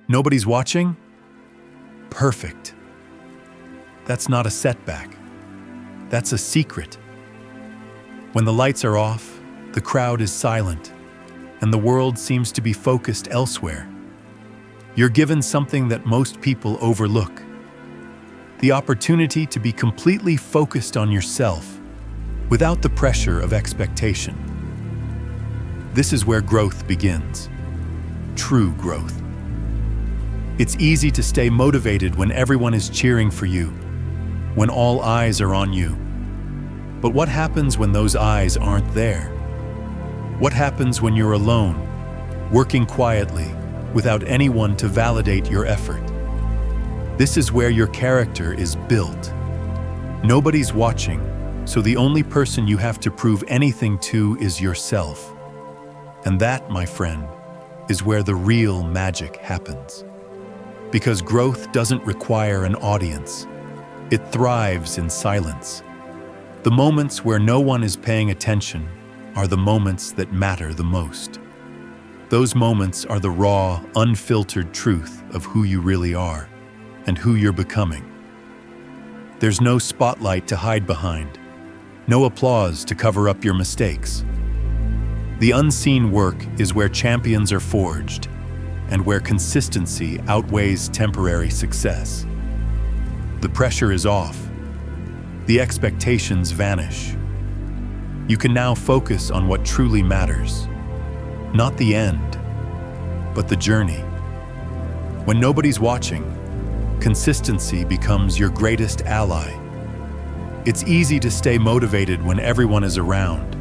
Nobody's watching? Perfect. That's not a setback. That's a secret. When the lights are off, the crowd is silent, and the world seems to be focused elsewhere. You're given something that most people overlook: the opportunity to be completely focused on yourself without the pressure of expectation. This is where growth begins. True growth. It's easy to stay motivated when everyone is cheering for you, when all eyes are on you. But what happens when those eyes aren't there? What happens when you're alone, working quietly, without anyone to validate your effort? This is where your character is built. Nobody's watching, so the only person you have to prove anything to is yourself. And that, my friend, is where the real magic happens. Because growth doesn't require an audience. It thrives in silence. The moments where no one is paying attention are the moments that matter the most. Those moments are the raw, unfiltered truth of who you really are and who you're becoming. There's no spotlight to hide behind, no applause to cover up your mistakes. The unseen work is where champions are forged and where consistency outweighs temporary success. The pressure is off. The expectations vanish. You can now focus on what truly matters. Not the end, but the journey. When nobody's watching, consistency becomes your greatest ally. It's easy to stay motivated when everyone is around,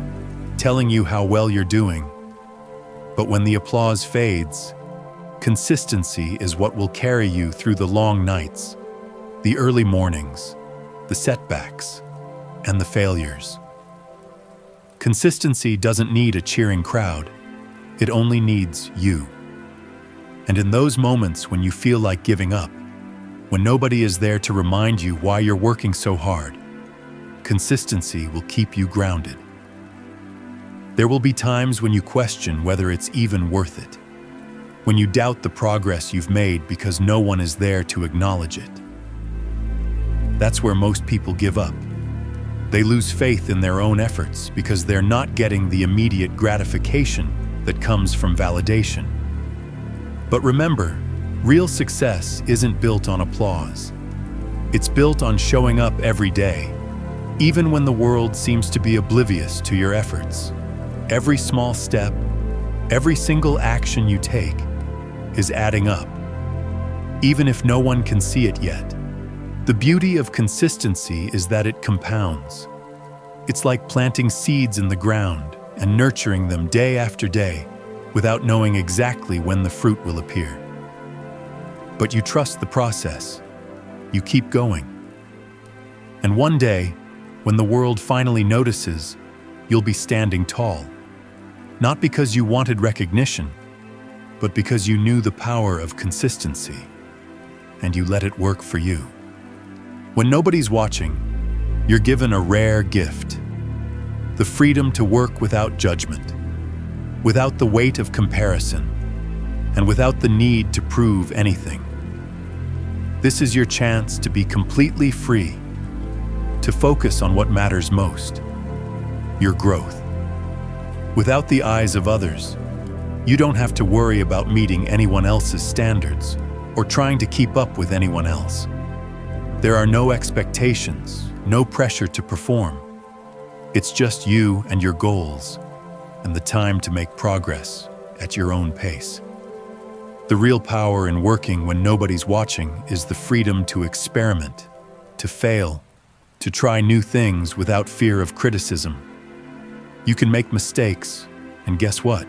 telling you how well you're doing. But when the applause fades, consistency is what will carry you through the long nights, the early mornings, the setbacks, and the failures. Consistency doesn't need a cheering crowd. It only needs you. And in those moments when you feel like giving up, when nobody is there to remind you why you're working so hard, consistency will keep you grounded. There will be times when you question whether it's even worth it, when you doubt the progress you've made because no one is there to acknowledge it. That's where most people give up. They lose faith in their own efforts because they're not getting the immediate gratification that comes from validation. But remember, real success isn't built on applause. It's built on showing up every day, even when the world seems to be oblivious to your efforts. Every small step, every single action you take is adding up, even if no one can see it yet. The beauty of consistency is that it compounds. It's like planting seeds in the ground and nurturing them day after day without knowing exactly when the fruit will appear. But you trust the process. You keep going. And one day, when the world finally notices, you'll be standing tall. Not because you wanted recognition, but because you knew the power of consistency, and you let it work for you. When nobody's watching, you're given a rare gift: the freedom to work without judgment, without the weight of comparison, and without the need to prove anything. This is your chance to be completely free, to focus on what matters most: your growth. Without the eyes of others, you don't have to worry about meeting anyone else's standards or trying to keep up with anyone else. There are no expectations, no pressure to perform. It's just you and your goals, and the time to make progress at your own pace. The real power in working when nobody's watching is the freedom to experiment, to fail, to try new things without fear of criticism. You can make mistakes, and guess what?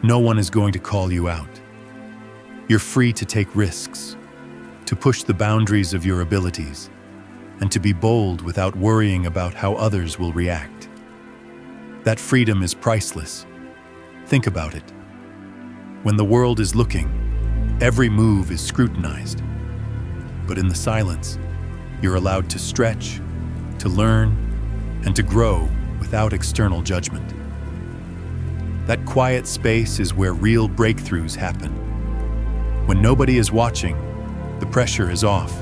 No one is going to call you out. You're free to take risks, to push the boundaries of your abilities, and to be bold without worrying about how others will react. That freedom is priceless. Think about it. When the world is looking, every move is scrutinized. But in the silence, you're allowed to stretch, to learn, and to grow without external judgment. That quiet space is where real breakthroughs happen. When nobody is watching, the pressure is off,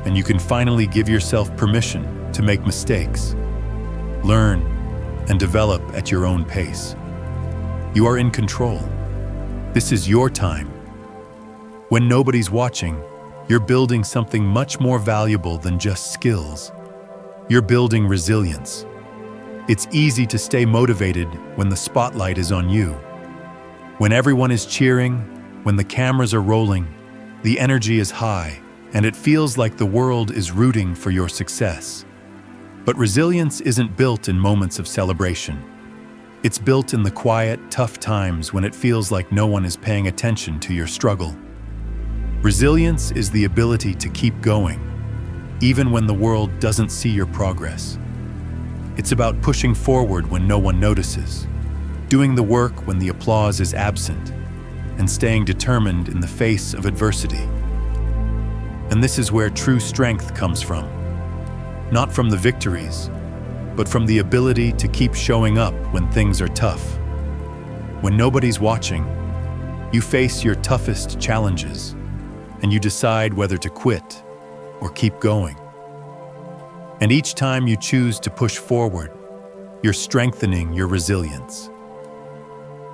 and you can finally give yourself permission to make mistakes, learn, and develop at your own pace. You are in control. This is your time. When nobody's watching, you're building something much more valuable than just skills. You're building resilience. It's easy to stay motivated when the spotlight is on you. When everyone is cheering, when the cameras are rolling, the energy is high, and it feels like the world is rooting for your success. But resilience isn't built in moments of celebration. It's built in the quiet, tough times when it feels like no one is paying attention to your struggle. Resilience is the ability to keep going, even when the world doesn't see your progress. It's about pushing forward when no one notices, doing the work when the applause is absent, and staying determined in the face of adversity. And this is where true strength comes from. Not from the victories, but from the ability to keep showing up when things are tough. When nobody's watching, you face your toughest challenges, and you decide whether to quit or keep going. And each time you choose to push forward, you're strengthening your resilience.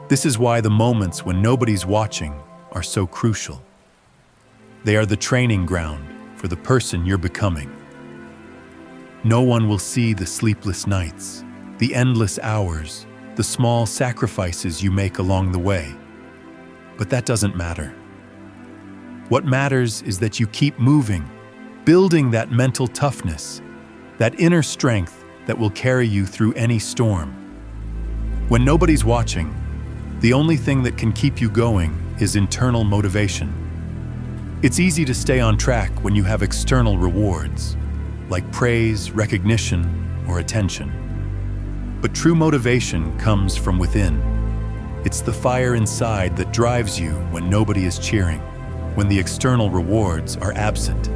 This is why the moments when nobody's watching are so crucial. They are the training ground for the person you're becoming. No one will see the sleepless nights, the endless hours, the small sacrifices you make along the way. But that doesn't matter. What matters is that you keep moving, building that mental toughness, that inner strength that will carry you through any storm. When nobody's watching, the only thing that can keep you going is internal motivation. It's easy to stay on track when you have external rewards, like praise, recognition, or attention. But true motivation comes from within. It's the fire inside that drives you when nobody is cheering, when the external rewards are absent.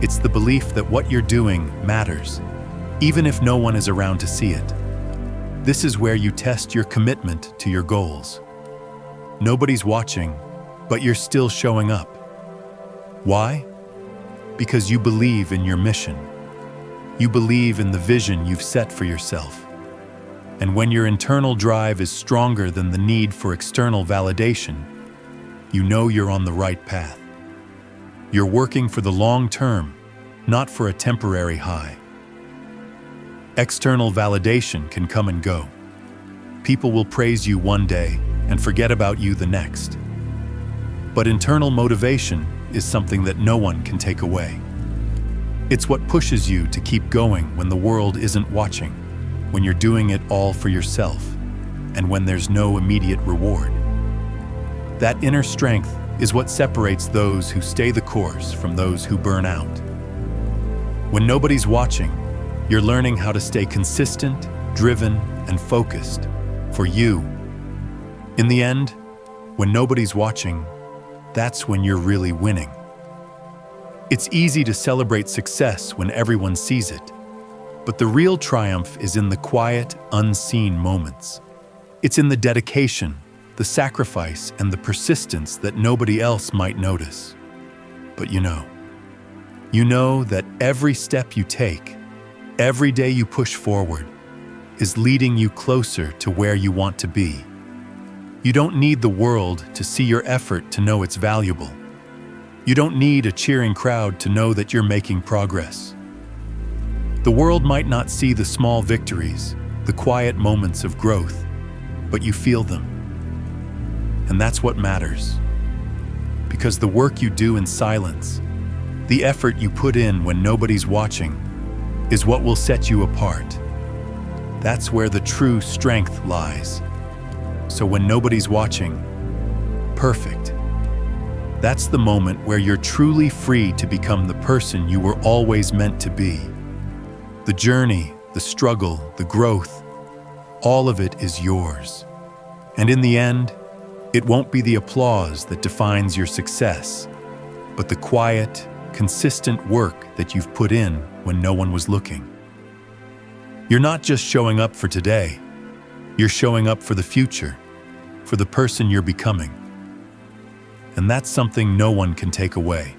It's the belief that what you're doing matters, even if no one is around to see it. This is where you test your commitment to your goals. Nobody's watching, but you're still showing up. Why? Because you believe in your mission. You believe in the vision you've set for yourself. And when your internal drive is stronger than the need for external validation, you know you're on the right path. You're working for the long term, not for a temporary high. External validation can come and go. People will praise you one day and forget about you the next. But internal motivation is something that no one can take away. It's what pushes you to keep going when the world isn't watching, when you're doing it all for yourself, and when there's no immediate reward. That inner strength is what separates those who stay the course from those who burn out. When nobody's watching, you're learning how to stay consistent, driven, and focused for you. In the end, when nobody's watching, that's when you're really winning. It's easy to celebrate success when everyone sees it, but the real triumph is in the quiet, unseen moments. It's in the dedication, the sacrifice, and the persistence that nobody else might notice. But you know that every step you take, every day you push forward, is leading you closer to where you want to be. You don't need the world to see your effort to know it's valuable. You don't need a cheering crowd to know that you're making progress. The world might not see the small victories, the quiet moments of growth, but you feel them. And that's what matters. Because the work you do in silence, the effort you put in when nobody's watching, is what will set you apart. That's where the true strength lies. So when nobody's watching, perfect. That's the moment where you're truly free to become the person you were always meant to be. The journey, the struggle, the growth, all of it is yours. And in the end, it won't be the applause that defines your success, but the quiet, consistent work that you've put in when no one was looking. You're not just showing up for today, you're showing up for the future, for the person you're becoming. And that's something no one can take away.